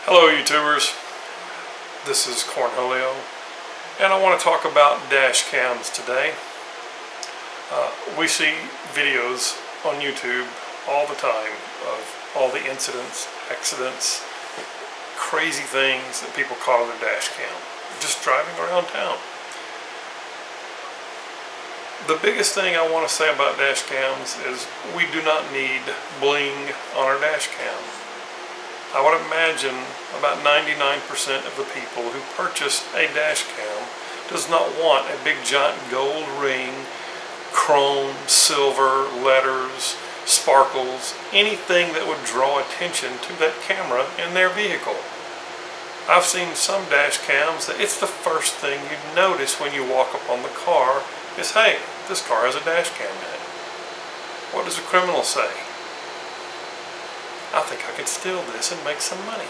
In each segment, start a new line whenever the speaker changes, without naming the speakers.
Hello YouTubers, this is Cornholio, and I want to talk about dash cams today. We see videos on YouTube all the time of all the incidents, accidents, crazy things that people call their dash cam, just driving around town. The biggest thing I want to say about dash cams is we do not need bling on our dash cam. I would imagine about 99% of the people who purchase a dash cam does not want a big giant gold ring, chrome, silver, letters, sparkles, anything that would draw attention to that camera in their vehicle. I've seen some dash cams that it's the first thing you notice when you walk up on the car is, hey, this car has a dash cam in it. What does a criminal say? I think I could steal this and make some money.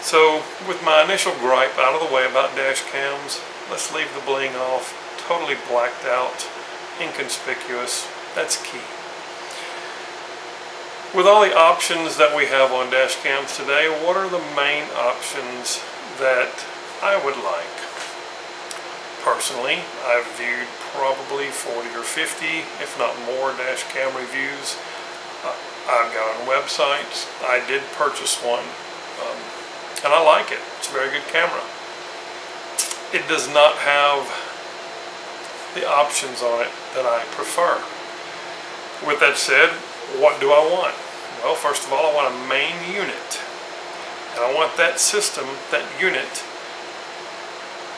So, with my initial gripe out of the way about dash cams, let's leave the bling off, totally blacked out, inconspicuous, that's key. With all the options that we have on dash cams today, what are the main options that I would like? Personally, I've viewed probably 40 or 50, if not more, dash cam reviews. I've got on websites. I did purchase one, and I like it. It's a very good camera. It does not have the options on it that I prefer. With that said, what do I want? Well, first of all, I want a main unit. And I want that system, that unit,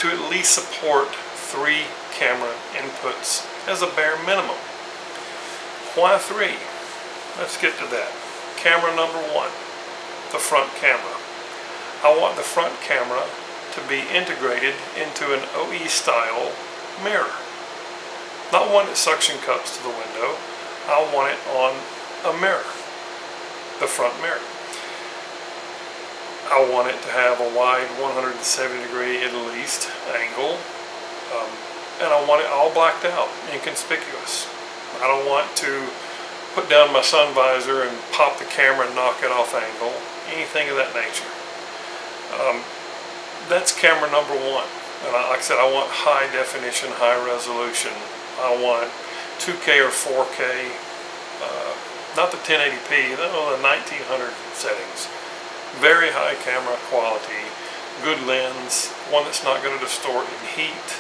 to at least support 3 camera inputs as a bare minimum. Why 3? Let's get to that. Camera number 1, the front camera. I want the front camera to be integrated into an OE style mirror. Not one that suction cups to the window. I want it on a mirror, the front mirror. I want it to have a wide 170 degree at least angle, and I want it all blacked out, inconspicuous. I don't want to put down my sun visor and pop the camera and knock it off angle, anything of that nature. That's camera number 1. And like I said, I want high definition, high resolution. I want 2K or 4K, not the 1080p, the 1900 settings. Very high camera quality, good lens, one that's not going to distort in heat,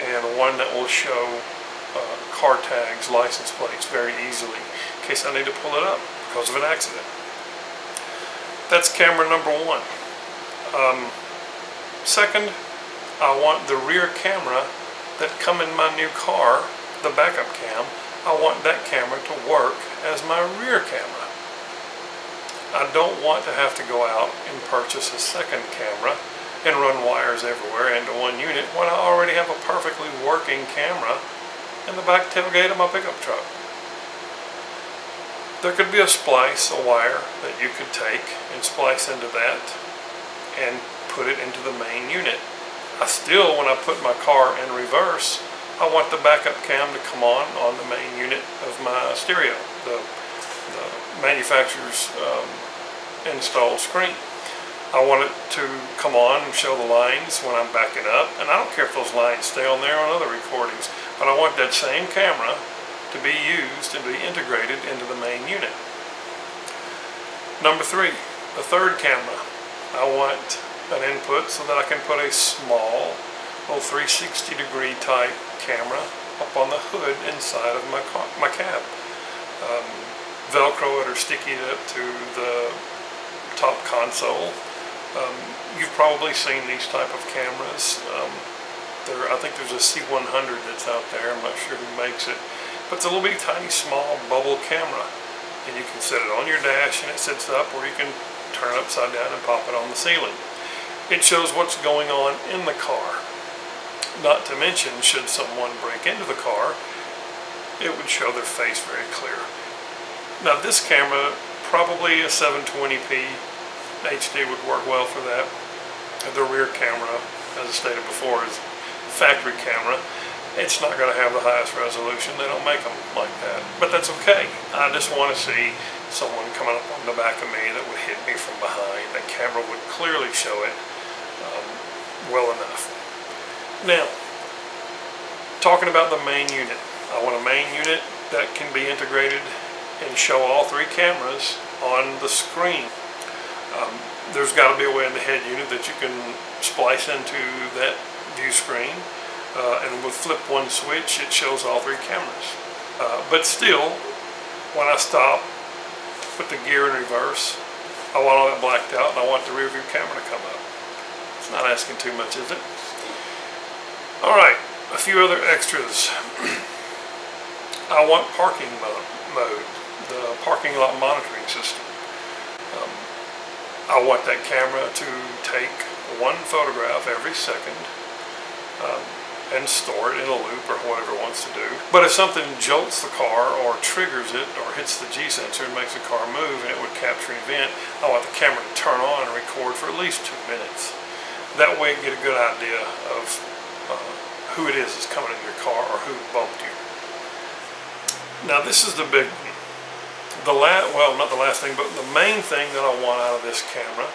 and one that will show car tags, license plates very easily in case I need to pull it up because of an accident. That's camera number 1. Second, I want the rear camera that come in my new car, the backup cam. I want that camera to work as my rear camera. I don't want to have to go out and purchase a second camera and run wires everywhere into one unit when I already have a perfectly working camera in the back tailgate of my pickup truck. There could be a splice, a wire that you could take and splice into that and put it into the main unit. I still, when I put my car in reverse, I want the backup cam to come on the main unit of my stereo, the manufacturer's installed screen. I want it to come on and show the lines when I'm backing up, and I don't care if those lines stay on there on other recordings, but I want that same camera to be used and be integrated into the main unit. Number 3, the third camera. I want an input so that I can put a small, 360 degree type camera up on the hood inside of my cab. Velcro it or sticky it up to the top console. You've probably seen these type of cameras. I think there's a C100 that's out there. I'm not sure who makes it, but it's a little bit tiny, small bubble camera, and you can set it on your dash and it sits up, or you can turn it upside down and pop it on the ceiling. It shows what's going on in the car. Not to mention, should someone break into the car, it would show their face very clear. Now this camera, probably a 720p HD would work well for that. The rear camera, as I stated before, is factory camera. it's not going to have the highest resolution. They don't make them like that, but that's okay. I just want to see someone coming up on the back of me that would hit me from behind. That camera would clearly show it well enough. Now, talking about the main unit, I want a main unit that can be integrated and show all three cameras on the screen. There's got to be a way in the head unit that you can splice into that view screen, and with flip one switch it shows all three cameras. But still, when I stop, put the gear in reverse, I want all that blacked out and I want the rear view camera to come up. It's not asking too much, is it? Alright, a few other extras. I want parking mode, the parking lot monitoring system. I want that camera to take one photograph every second and store it in a loop or whatever it wants to do. But if something jolts the car or triggers it or hits the G sensor and makes the car move and it would capture an event, I want the camera to turn on and record for at least 2 minutes. That way you get a good idea of who it is that's coming in your car or who bumped you. Now this is the big one. Well, not the last thing, but the main thing that I want out of this camera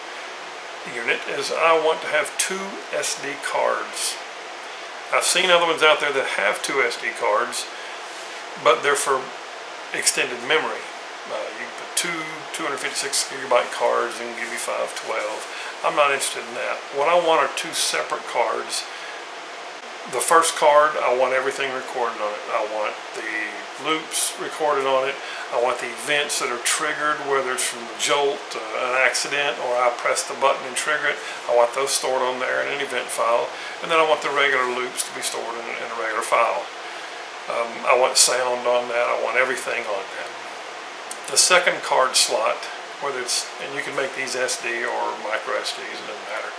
unit is I want to have 2 SD cards. I've seen other ones out there that have 2 SD cards, but they're for extended memory. You can put 256 gigabyte cards and give you 512. I'm not interested in that. What I want are 2 separate cards. The first card, I want everything recorded on it. I want the loops recorded on it. I want the events that are triggered, whether it's from the jolt, an accident, or I press the button and trigger it. I want those stored on there in an event file. And then I want the regular loops to be stored in a regular file. I want sound on that. I want everything on that. The second card slot, whether it's, and you can make these SD or micro SDs, it doesn't matter.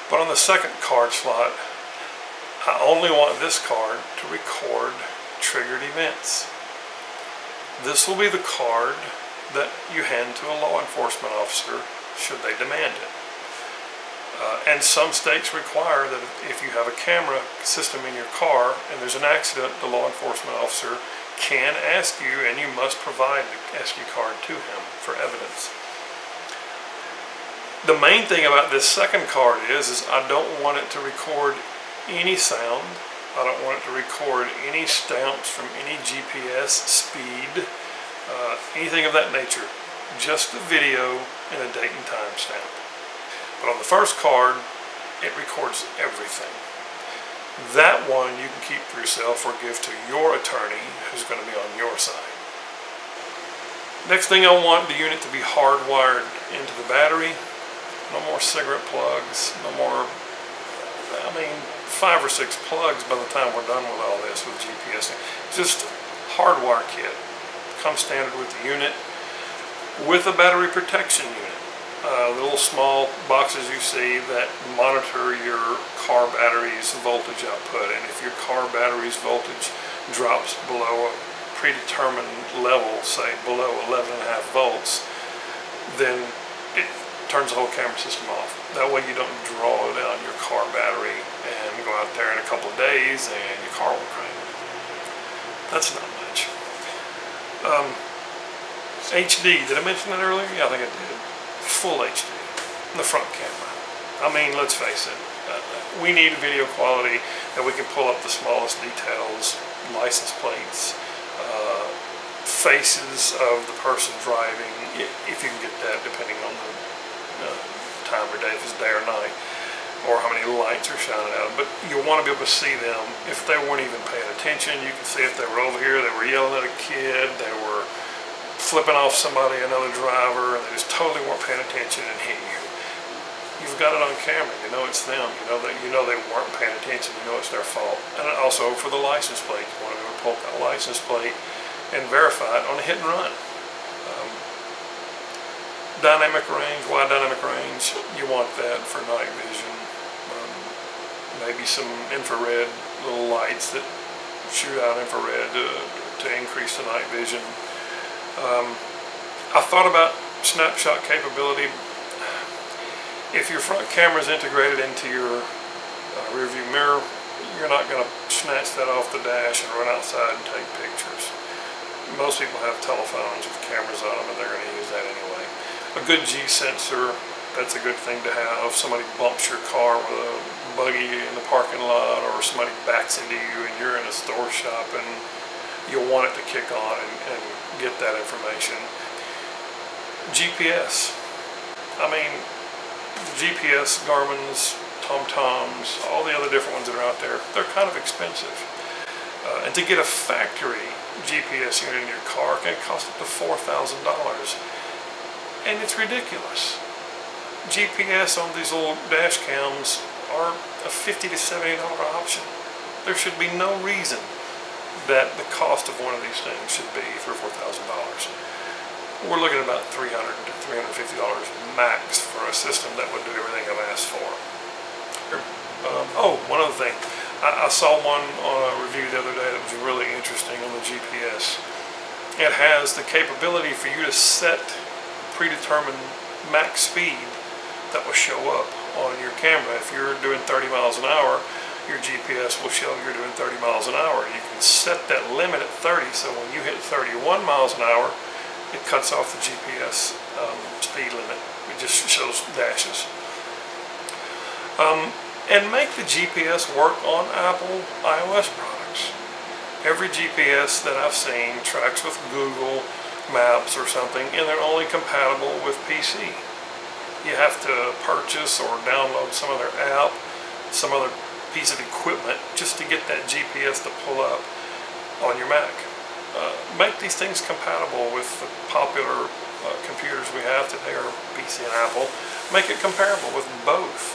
But on the second card slot, I only want this card to record triggered events. This will be the card that you hand to a law enforcement officer should they demand it. And some states require that if you have a camera system in your car and there's an accident, the law enforcement officer can ask you, and you must provide the SD card to him for evidence. The main thing about this second card is I don't want it to record any sound. I don't want it to record any stamps from any GPS, speed, anything of that nature. Just the video and a date and time stamp. But on the first card, it records everything. That one you can keep for yourself or give to your attorney who's going to be on your side. Next thing, I want the unit to be hardwired into the battery. No more cigarette plugs, no more, 5 or 6 plugs by the time we're done with all this with GPS. Just hardwire kit. Comes standard with the unit with a battery protection unit. The little small boxes you see that monitor your car battery's voltage output, and if your car battery's voltage drops below a predetermined level, say below 11.5 volts, then it turns the whole camera system off. That way you don't draw down your car battery and go out there in a couple of days and your car will crank. That's not much. HD, did I mention that earlier? Yeah, I think I did. Full HD, the front camera. Let's face it, we need video quality that we can pull up the smallest details, license plates, faces of the person driving, if you can get that, depending on the time of day, if it's day or night, or how many lights are shining at them. But you want to be able to see them. If they weren't even paying attention, you can see if they were over here, they were yelling at a kid, they were flipping off somebody, another driver, and they just totally weren't paying attention and hit you. You've got it on camera. You know it's them. You know they weren't paying attention. You know it's their fault. And also for the license plate, you want to be able to pull that license plate and verify it on a hit and run. Dynamic range, wide dynamic range, you want that for night vision. Maybe some infrared little lights that shoot out infrared to increase the night vision. I thought about snapshot capability. If your front camera is integrated into your rear view mirror, you're not going to snatch that off the dash and run outside and take pictures. Most people have telephones with cameras on them, and they're going to use that anyway. A good G sensor, that's a good thing to have. If somebody bumps your car with a buggy in the parking lot, or somebody backs into you and you're in a store shop, and you'll want it to kick on and get that information. GPS. I mean, the GPS, Garmin's, TomToms, all the other different ones that are out there, they're kind of expensive. And to get a factory GPS unit in your car can cost up to $4,000. And it's ridiculous. GPS on these old dash cams are a $50 to $70 option. There should be no reason that the cost of one of these things should be $3,000 or $4,000. We're looking at about $300 to $350 max for a system that would do everything I've asked for. Oh, one other thing. I saw one on a review the other day that was really interesting on the GPS. It has the capability for you to set predetermined max speed that will show up on your camera. If you're doing 30 miles an hour, your GPS will show you're doing 30 miles an hour. You can set that limit at 30, so when you hit 31 miles an hour, it cuts off the GPS speed limit. It just shows dashes. And make the GPS work on Apple iOS products. Every GPS that I've seen tracks with Google Maps or something, and they're only compatible with PC. You have to purchase or download some other app, some other piece of equipment just to get that GPS to pull up on your Mac. Make these things compatible with the popular computers we have today, or PC and Apple. Make it comparable with both.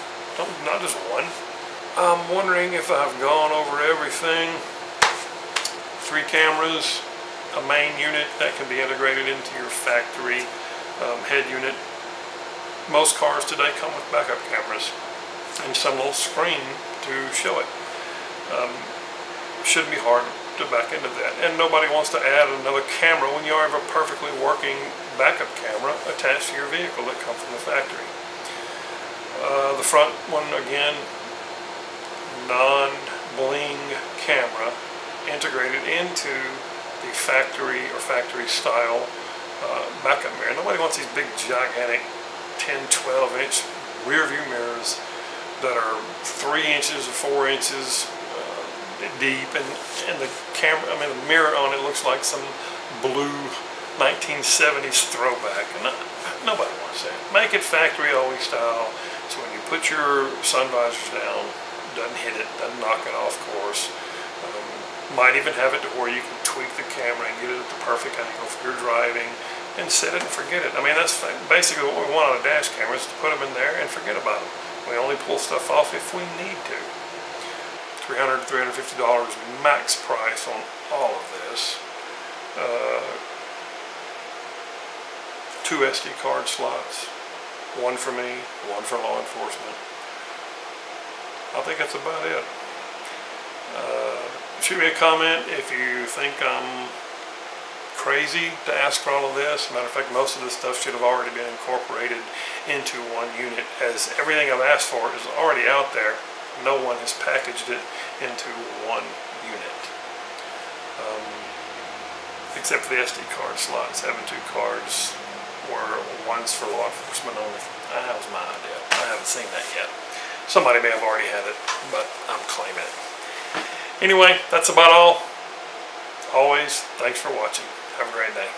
Not just one. I'm wondering if I've gone over everything. 3 cameras, a main unit that can be integrated into your factory head unit. Most cars today come with backup cameras and some little screen to show it. Shouldn't be hard to back into that. And nobody wants to add another camera when you have a perfectly working backup camera attached to your vehicle that comes from the factory. The front one, again, non-bling camera integrated into the factory or factory style backup mirror. Nobody wants these big gigantic 10-12 inch rear view mirrors that are 3 inches or 4 inches deep, and the camera, I mean the mirror on it looks like some blue 1970s throwback, and nobody wants that. Make it factory always style, so when you put your sun visors down, doesn't hit it, doesn't knock it off course. Might even have it to where you can tweak the camera and get it at the perfect angle if you're driving, and set it and forget it. I mean, that's basically what we want on a dash camera, is to put them in there and forget about them. We only pull stuff off if we need to. $300 to $350 max price on all of this. 2 SD card slots, 1 for me, 1 for law enforcement. I think that's about it. Shoot me a comment if you think I'm crazy to ask for all of this. Matter of fact, most of this stuff should have already been incorporated into one unit, as everything I've asked for is already out there. No one has packaged it into one unit. Except for the SD card slots, having 2 cards where one's for law enforcement only. That was my idea. I haven't seen that yet. Somebody may have already had it, but I'm claiming it. Anyway, that's about all. Always, thanks for watching. Have a great day.